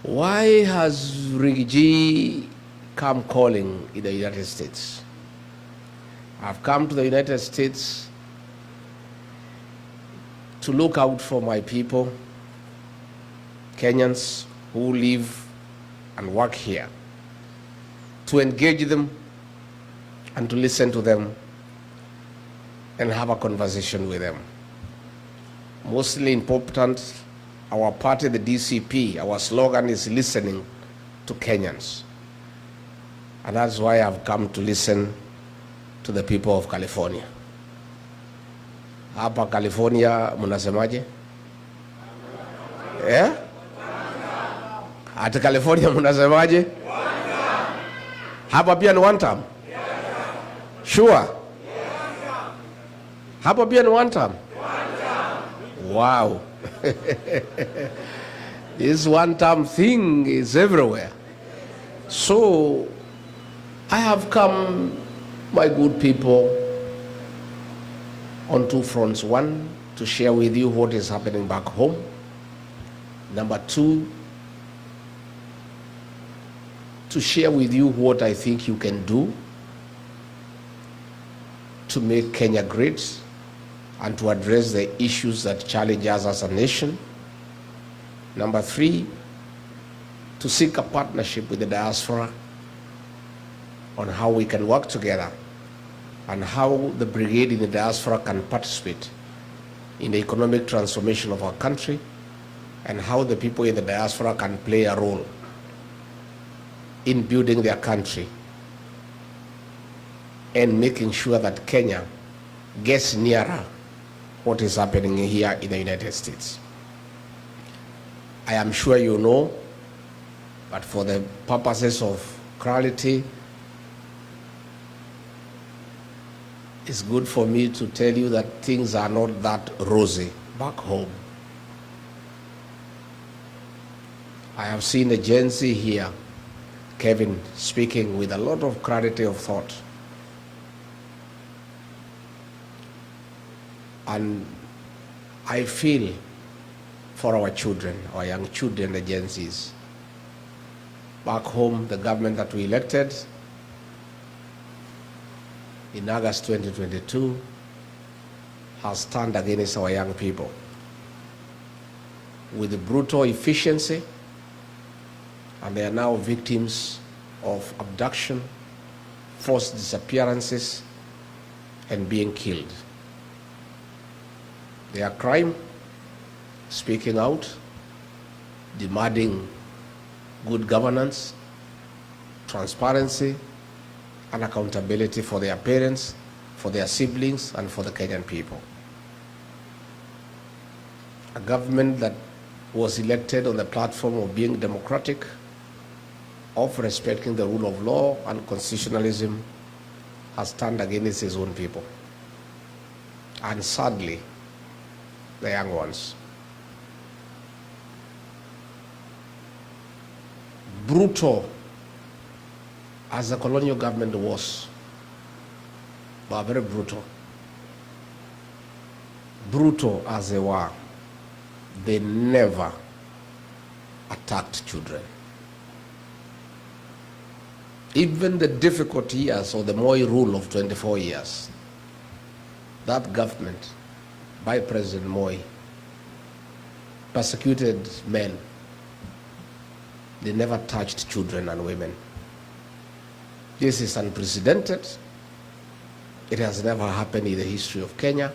Why has Rigathi come calling in the United States? I've come to the United States to look out for my people, Kenyans who live and work here, to engage them and to listen to them and have a conversation with them. Mostly important, our party, the DCP, our slogan is listening to Kenyans. And that's why I've come to listen to the people of California. Hapa California munasemaje? Yeah? Ati California munasemaje? Hapa pia ni one term? Sure? Hapa pia ni one term? Wow. This one-term thing is everywhere. So I have come, my good people, on two fronts. One, to share with you what is happening back home. Number two, to share with you what I think you can do to make Kenya great and to address the issues that challenge us as a nation. Number three, to seek a partnership with the diaspora on how we can work together and how the brigade in the diaspora can participate in the economic transformation of our country and how the people in the diaspora can play a role in building their country and making sure that Kenya gets nearer what is happening here in the United States. I am sure you know, but for the purposes of clarity, it's good for me to tell you that things are not that rosy back home. I have seen a Gen Z here, Kevin, speaking with a lot of clarity of thought. And I feel for our children, our young children, the Gen Zs. Back home, the government that we elected in August 2022 has turned against our young people with brutal efficiency, and they are now victims of abduction, forced disappearances, and being killed. Their crime, speaking out, demanding good governance, transparency, and accountability for their parents, for their siblings, and for the Kenyan people. A government that was elected on the platform of being democratic, of respecting the rule of law and constitutionalism, has turned against its own people. And sadly, the young ones. Brutal as the colonial government was, but very brutal. Brutal as they were, they never attacked children. Even the difficult years of the Moi rule of 24 years, that government by President Moi persecuted men. They never touched children and women. This is unprecedented. It has never happened in the history of Kenya.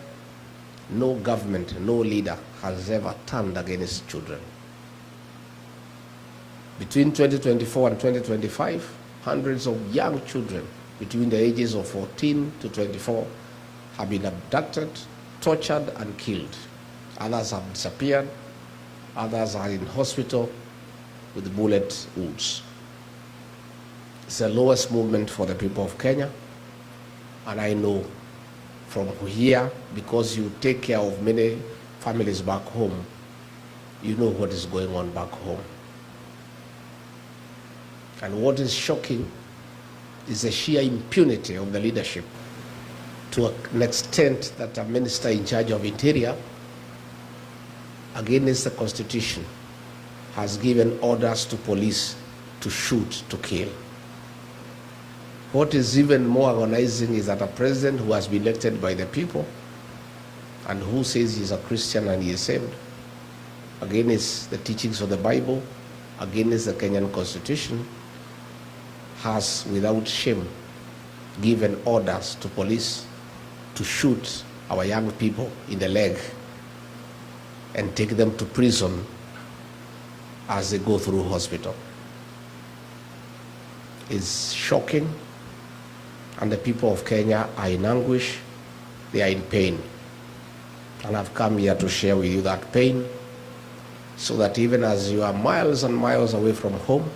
No government, no leader has ever turned against children. Between 2024 and 2025, hundreds of young children between the ages of 14 to 24 have been abducted, tortured, and killed. Others have disappeared. Others are in hospital with bullet wounds. It's the lowest movement for the people of Kenya. And I know from here, because you take care of many families back home, you know what is going on back home. And what is shocking is the sheer impunity of the leadership, to an extent that a minister in charge of interior, against the Constitution, has given orders to police to shoot, to kill. What is even more agonizing is that a president who has been elected by the people and who says he's a Christian and he is saved, against the teachings of the Bible, against the Kenyan Constitution, has without shame given orders to police to shoot our young people in the leg and take them to prison as they go through hospital. It's shocking, and the people of Kenya are in anguish, they are in pain. And I've come here to share with you that pain, so that even as you are miles and miles away from home,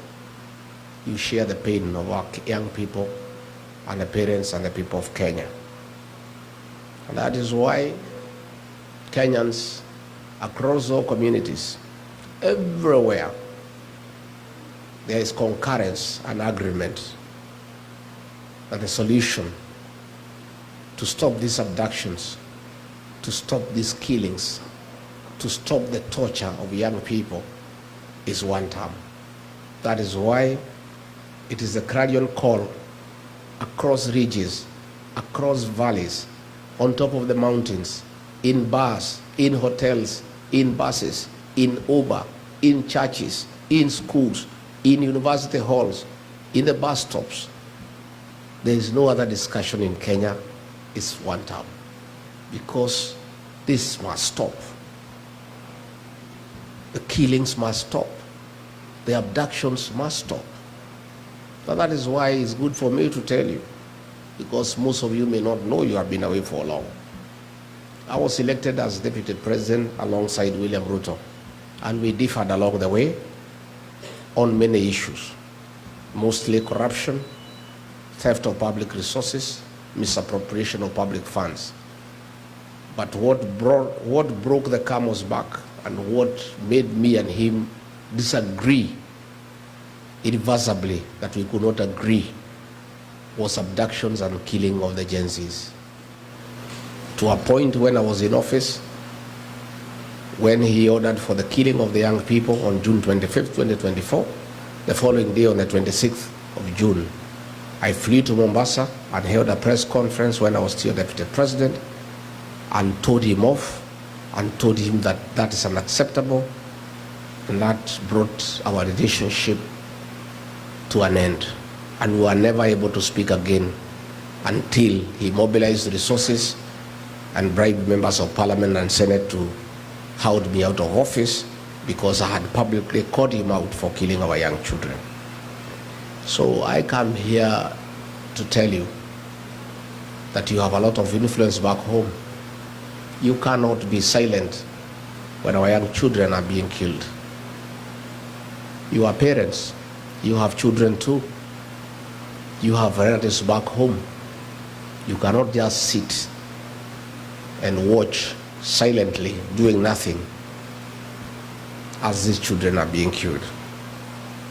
you share the pain of our young people and the parents and the people of Kenya. And that is why Kenyans across all communities, everywhere, there is concurrence and agreement that the solution to stop these abductions, to stop these killings, to stop the torture of young people is one term. That is why it is a clarion call across ridges, across valleys, on top of the mountains, in bars, in hotels, in buses, in Uber, in churches, in schools, in university halls, in the bus stops. There is no other discussion in Kenya. It's one term. Because this must stop. The killings must stop. The abductions must stop. Now that is why it's good for me to tell you, because most of you may not know you have been away for long. I was elected as Deputy President alongside William Ruto, and we differed along the way on many issues, mostly corruption, theft of public resources, misappropriation of public funds. But what broke the camel's back and what made me and him disagree irreversibly, that we could not agree, was abductions and killing of the Gen Zs. To a point when I was in office, when he ordered for the killing of the young people on June 25th, 2024, the following day on the 26th of June, I flew to Mombasa and held a press conference when I was still Deputy President and told him off and told him that that is unacceptable, and that brought our relationship to an end. And we were never able to speak again until he mobilized resources and bribed members of Parliament and Senate to hold me out of office because I had publicly called him out for killing our young children. So I come here to tell you that you have a lot of influence back home. You cannot be silent when our young children are being killed. You are parents. You have children too. You have relatives back home. You cannot just sit and watch silently, doing nothing, as these children are being killed.